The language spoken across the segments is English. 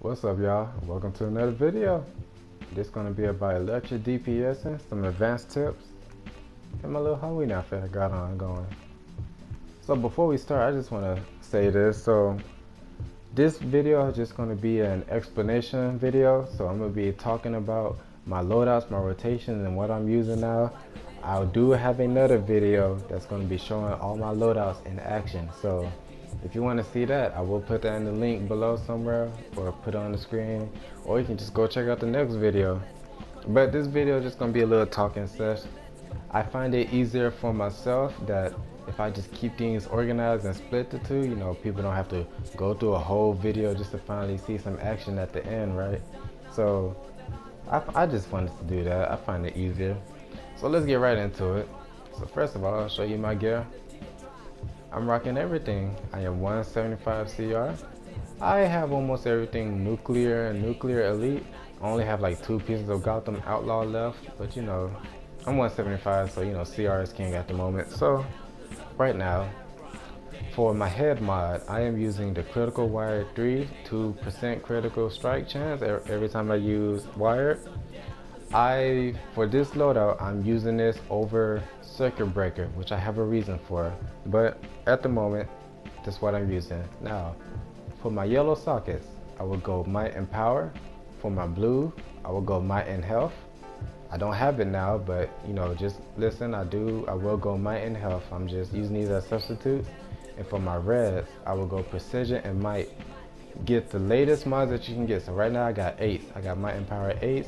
What's up, y'all? Welcome to another video. This is going to be about electric DPS and some advanced tips and my little Halloween outfit I got on going. So before we start, I just want to say this. So this video is just going to be an explanation video. So I'm going to be talking about my loadouts, my rotations, and what I'm using now. I do have another video that's going to be showing all my loadouts in action. So if you want to see that, I will put that in the link below somewhere or put it on the screen, or you can just go check out the next video. But this video is just going to be a little talking session. I find it easier for myself that if I just keep things organized and split the two, you know, people don't have to go through a whole video just to finally see some action at the end, right? So I just wanted to do that. I find it easier. So let's get right into it. So first of all, I'll show you my gear. I'm rocking everything. I am 175 CR. I have almost everything nuclear and nuclear elite. I only have like 2 pieces of Gotham Outlaw left, but you know, I'm 175, so you know, CR is king at the moment. So right now, for my head mod, I am using the critical wire 3, 2% critical strike chance every time I use wired. For this loadout, I'm using this over circuit breaker, which I have a reason for, but at the moment, that's what I'm using. Now, for my yellow sockets, I will go might and power. For my blue, I will go might and health. I don't have it now, but you know, just listen, I will go might and health. I'm just using these as substitutes. And for my reds, I will go precision and might. Get the latest mods that you can get. So right now I got 8. I got might and power 8.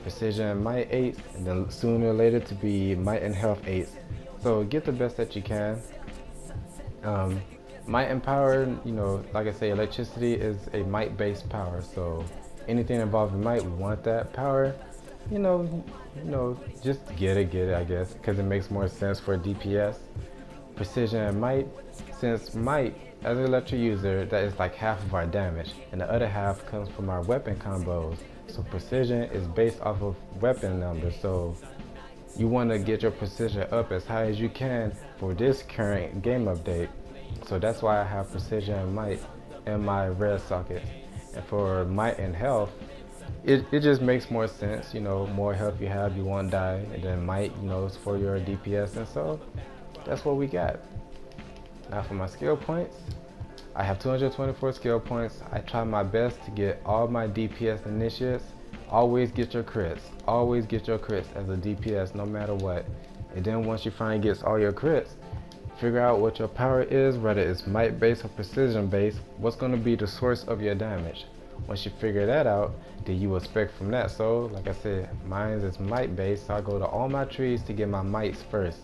Precision and might 8, and then sooner or later to be might and health 8. So get the best that you can. Might and power, you know, like I say, electricity is a might based power, so anything involving might, we want that power. You know, just get it, I guess, because it makes more sense for DPS. Precision and might, since might, as an electric user, that is like half of our damage, and the other half comes from our weapon combos. So precision is based off of weapon numbers, so you want to get your precision up as high as you can for this current game update. So that's why I have precision and might in my red socket. And for might and health, it just makes more sense. You know, more health you have, you won't die, and then might, you know, is for your DPS, and so that's what we got. Now for my skill points, I have 224 skill points. I try my best to get all my DPS initiates. Always get your crits. Always get your crits as a DPS no matter what. And then once you finally get all your crits, figure out what your power is, whether it's might based or precision based, what's going to be the source of your damage. Once you figure that out, then you will spec from that. So like I said, mine is might based, so I go to all my trees to get my mights first.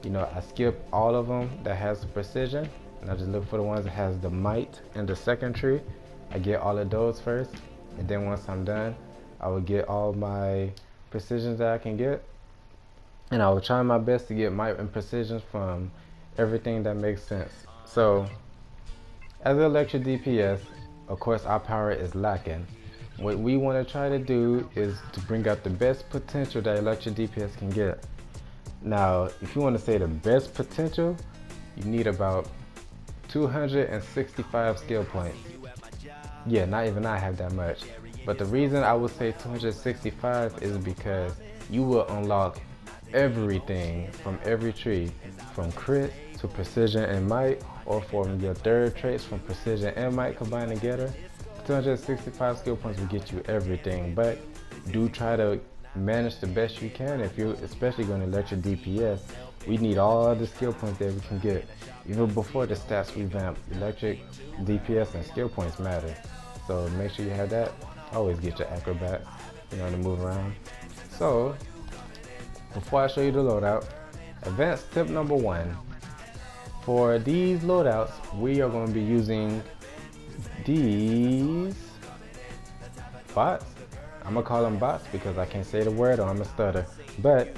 You know, I skip all of them that has precision, and I just look for the ones that has the might in the second tree. I get all of those first, and then once I'm done, I will get all my precisions that I can get, and I will try my best to get might and precisions from everything that makes sense. So as an electric DPS, of course our power is lacking. What we want to try to do is to bring out the best potential that electric DPS can get. Now, if you want to say the best potential, you need about 265 skill points. Yeah, not even I have that much. But the reason I would say 265 is because you will unlock everything from every tree, from crit to precision and might, or from your third traits from precision and might combined together. 265 skill points will get you everything, but do try to manage the best you can. If you're especially going to electric DPS, we need all the skill points that we can get. Even before the stats revamp, electric DPS and skill points matter. So make sure you have that. Always get your acrobat, you know, to move around. So before I show you the loadout, advanced tip number 1. For these loadouts, we are going to be using these bots. I'm gonna call them bots because I can't say the word or I'm a stutter. But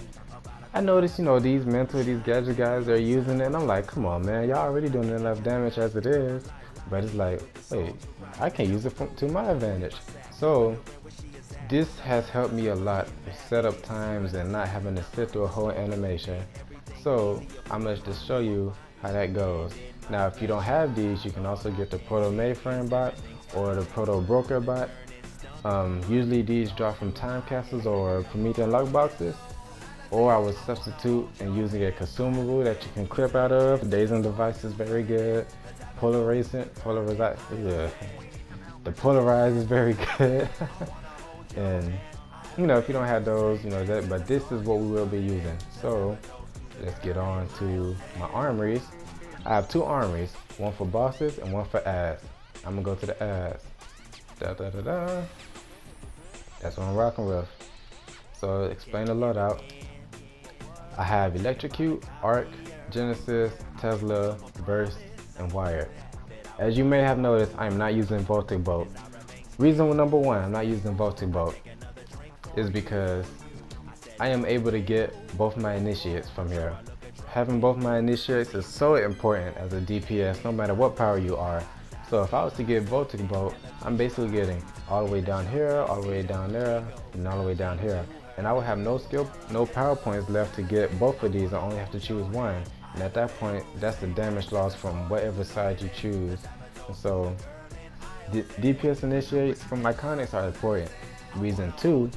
I noticed, you know, these gadget guys, they're using it, and I'm like, come on, man, y'all already doing enough damage as it is. But it's like, wait, I can use it to my advantage. So this has helped me a lot with setup times and not having to sit through a whole animation. So I'm gonna just show you how that goes. Now, if you don't have these, you can also get the Proto Mainframe bot, or the Proto Broker bot. Usually these drop from time castles or Promethean lock boxes, or I would substitute and using a consumable that you can clip out of. Dazing device is very good. The polarize is very good. And you know, if you don't have those, you know that, but this is what we will be using. So let's get on to my armories. I have two armories, one for bosses and one for ads. I'm gonna go to the ads. That's what I'm rocking with. So explain the loadout. I have Electrocute, Arc, Genesis, Tesla, Burst, and Wired. As you may have noticed, I am not using Voltic Bolt. Reason number one I'm not using Voltic Bolt is because I am able to get both my initiates from here. Having both my initiates is so important as a DPS, no matter what power you are. So if I was to get Voltic Bolt, I'm basically getting all the way down here, all the way down there, and all the way down here. And I will have no power points left to get both of these. I only have to choose one. And at that point, that's the damage loss from whatever side you choose. And so, DPS initiates from iconics are important. Reason two,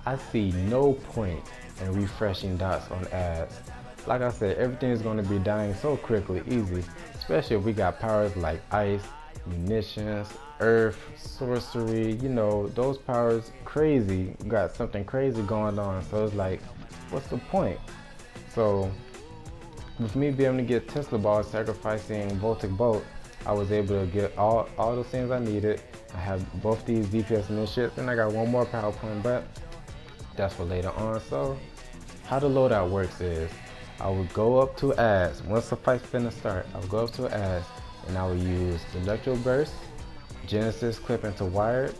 I see no point in refreshing dots on ads. Like I said, everything is going to be dying so quickly, easy, especially if we got powers like ice, munitions, earth, sorcery, you know, those powers crazy, got something crazy going on. So it's like, what's the point? So with me being able to get Tesla balls, sacrificing Voltic Bolt, I was able to get all those things I needed. I have both these DPS initiates, and I got one more power point, but that's for later on. So how the loadout works is, I would go up to ads. Once the fight's finna start, I would go up to ads and I would use Electro Burst, Genesis clip into Wired,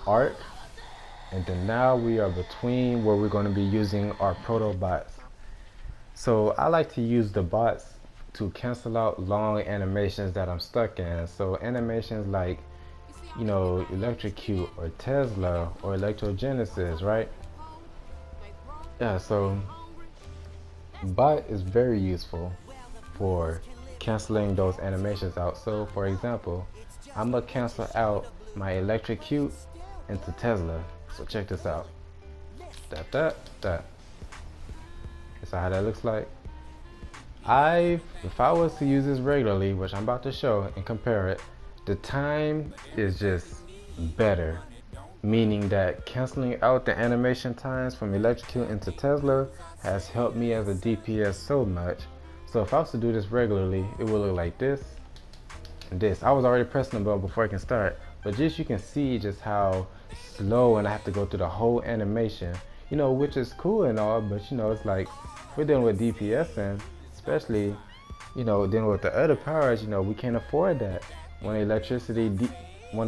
Arc, and then now we are between where we're going to be using our proto bots. So I like to use the bots to cancel out long animations that I'm stuck in. So animations like, you know, Electrocute or Tesla or Electrogenesis, right? Yeah, so bot is very useful for canceling those animations out. So for example, I'm gonna cancel out my Electrocute into Tesla. So check this out. That's how that looks like. If I was to use this regularly, which I'm about to show and compare it, the time is just better. Meaning that canceling out the animation times from Electrocute into Tesla has helped me as a DPS so much. So if I was to do this regularly, it would look like this and this. I was already pressing the button before I can start, but just you can see just how slow and I have to go through the whole animation, you know, which is cool and all, but you know, it's like we're dealing with DPS, and especially, you know, dealing with the other powers, you know, we can't afford that. One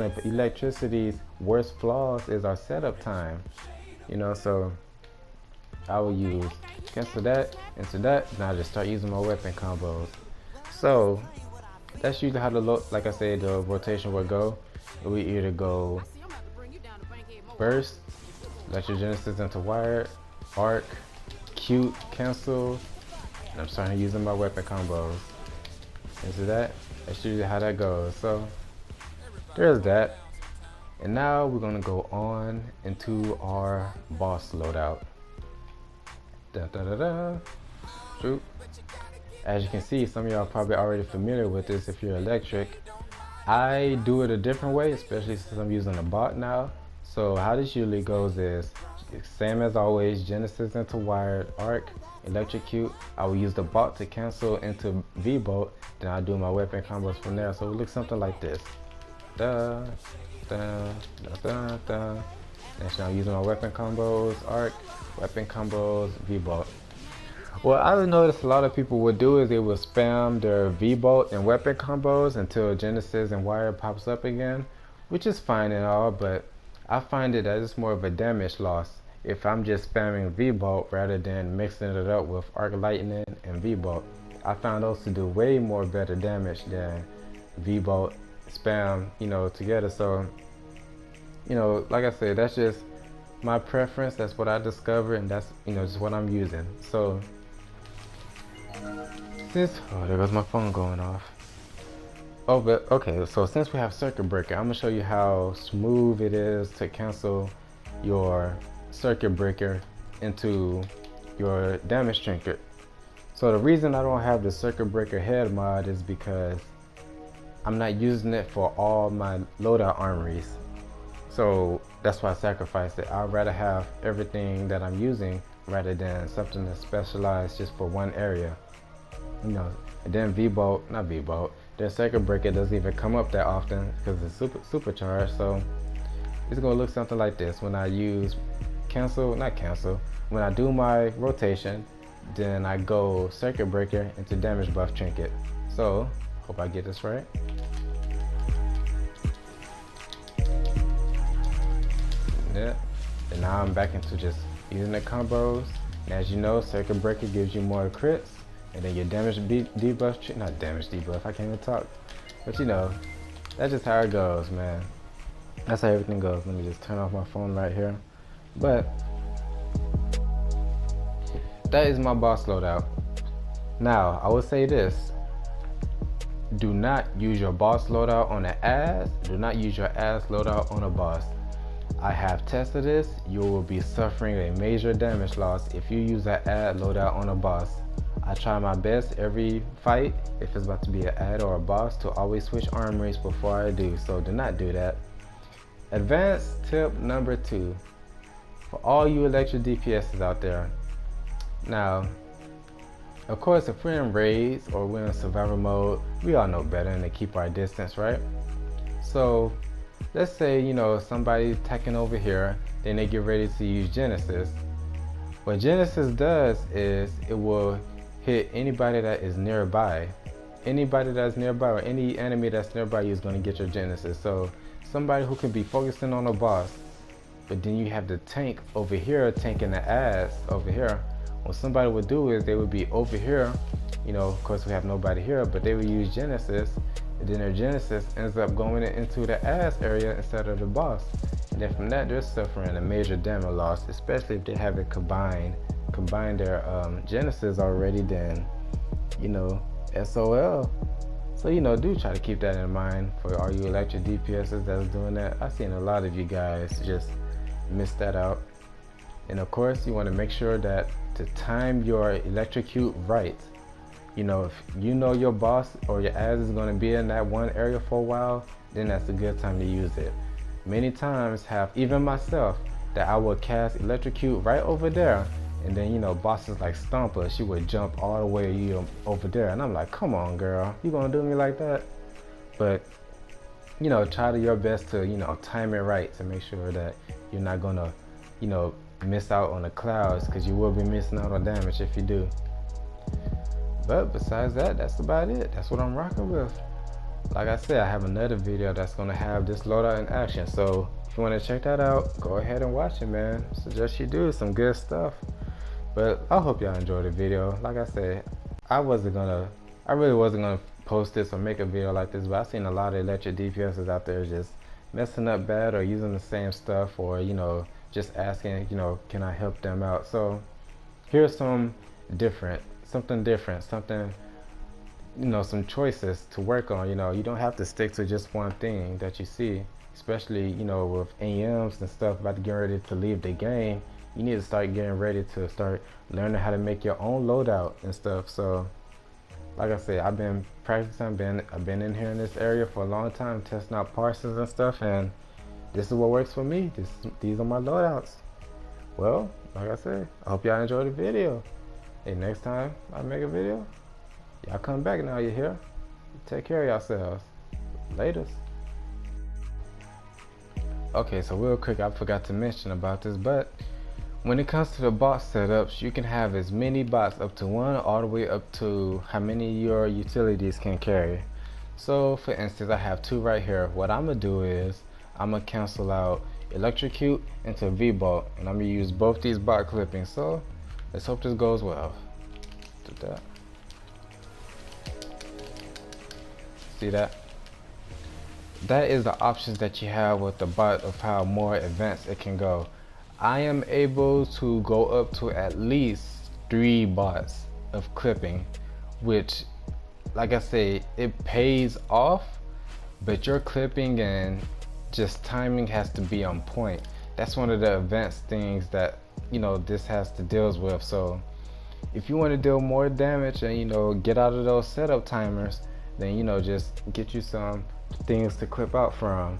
of electricity's worst flaws is our setup time, you know. So I will use cancel that into that, and I just start using my weapon combos. So that's usually how like I said, the rotation would go. We either go Burst, Electrogenesis into Wired, Arc, Cute, cancel, and I'm starting using my weapon combos into that. That's usually how that goes. So there's that. And now we're gonna go on into our boss loadout. Shoot. As you can see, some of y'all probably already familiar with this if you're electric. I do it a different way, especially since I'm using a bot now. So how this usually goes is, same as always, Genesis into Wired, Arc, Electrocute. I will use the bot to cancel into V-Bolt, then I'll do my weapon combos from there. So it looks something like this. Next, I'm using my weapon combos, Arc, weapon combos, V-Bolt. What I noticed a lot of people would do is they would spam their V-Bolt and weapon combos until Genesis and Wire pops up again, which is fine and all, but I find it that it's more of a damage loss if I'm just spamming V-Bolt rather than mixing it up with Arc Lightning and V-Bolt. I found those to do way more better damage than V-Bolt spam, you know, together. So, you know, like I said, that's just my preference. That's what I discovered, and that's, you know, just what I'm using. So since, oh, there goes my phone going off. Oh, but okay, so since we have circuit breaker, I'm gonna show you how smooth it is to cancel your circuit breaker into your damage trinket. So the reason I don't have the circuit breaker head mod is because I'm not using it for all my loadout armories. So that's why I sacrificed it. I'd rather have everything that I'm using rather than something that's specialized just for one area. You know, and then V-bolt, not V-bolt, their circuit breaker doesn't even come up that often because it's supercharged. So it's gonna look something like this when I use when I do my rotation, then I go circuit breaker into damage buff trinket. So hope I get this right. Yeah, and now I'm back into just using the combos. And as you know, circuit breaker gives you more crits, and then your damage debuff, not damage debuff, I can't even talk. But you know, that's just how it goes, man. That's how everything goes. Let me just turn off my phone right here. But that is my boss loadout. Now, I will say this. Do not use your boss loadout on an ass. Do not use your ass loadout on a boss. I have tested this. You will be suffering a major damage loss if you use that ad loadout on a boss. I try my best every fight, if it's about to be an ad or a boss, to always switch armories before I do, so do not do that. Advanced tip number 2, for all you electric DPSs out there. Now, of course, if we're in raids or we're in survival mode, we all know better than to keep our distance, right? So let's say, you know, somebody's attacking over here, then they get ready to use Genesis. What Genesis does is it will hit anybody that is nearby. Anybody that's nearby or any enemy that's nearby you is going to get your Genesis. So somebody who can be focusing on a boss, but then you have the tank over here tanking the ass over here. What somebody would do is they would be over here, you know, of course we have nobody here, but they would use Genesis, and then their Genesis ends up going into the ass area instead of the boss. And then from that, they're suffering a major damage loss, especially if they have it combined their Genesis already, then, you know, SOL. So, you know, do try to keep that in mind for all you electric DPSs that's doing that. I've seen a lot of you guys just miss that out. And of course, you want to make sure that to time your electrocute right. You know, if you know your boss or your ass is going to be in that one area for a while, then that's a good time to use it. Many times have, even myself, that I would cast electrocute right over there, and then, you know, bosses like Stomper, she would jump all the way, you know, over there, and I'm like, come on girl, you gonna do me like that? But, you know, try to your best to, you know, time it right to make sure that you're not gonna, you know, miss out on the clouds, because you will be missing out on damage if you do. But besides that, that's about it. That's what I'm rocking with. Like I said, I have another video that's gonna have this loadout in action, so if you want to check that out, go ahead and watch it, man. Suggest you do some good stuff. But I hope y'all enjoyed the video. Like I said, I really wasn't gonna post this or make a video like this, but I've seen a lot of electric DPSs out there just messing up bad or using the same stuff, or, you know, just asking, you know, can I help them out? So here's something different, you know, some choices to work on. You know, you don't have to stick to just one thing that you see, especially, you know, with AMs and stuff about to get ready to leave the game. You need to start getting ready to start learning how to make your own loadout and stuff. So like I said, I've been practicing, I've been in here in this area for a long time, testing out parsons and stuff, and this is what works for me. These are my loadouts. Well, like I said, I hope y'all enjoyed the video. Hey, next time I make a video, y'all come back now you're here. Take care of yourselves. Laters. Okay, so real quick, I forgot to mention about this, but when it comes to the bot setups, you can have as many bots, up to 1 all the way up to how many your utilities can carry. So for instance, I have 2 right here. What I'm gonna do is I'm gonna cancel out electrocute into V-bolt, and I'm gonna use both these bot clippings. So let's hope this goes well. Do that. See that? That is the options that you have with the bot of how more advanced it can go. I am able to go up to at least 3 bots of clipping, which like I say, it pays off, but your clipping and just timing has to be on point. That's one of the advanced things that, you know, this has to deal with. So if you want to deal more damage and, you know, get out of those setup timers, then, you know, just get you some things to clip out from.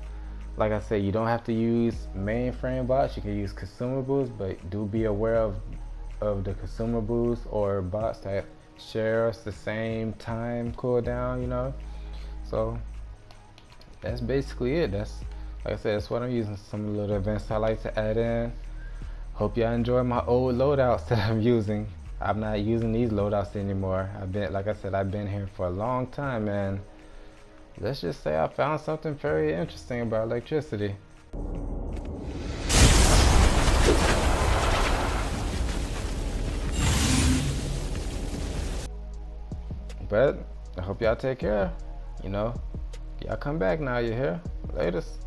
Like I said, you don't have to use mainframe bots, you can use consumables, but do be aware of the consumables or bots that shares the same time cooldown, you know. So that's basically it. That's, like I said, that's what I'm using. Some little events I like to add in. Hope y'all enjoy my old loadouts that I'm using. I'm not using these loadouts anymore. I've been, like I said, I've been here for a long time, and let's just say I found something very interesting about electricity. But I hope y'all take care. You know, y'all come back now. You hear? Latest.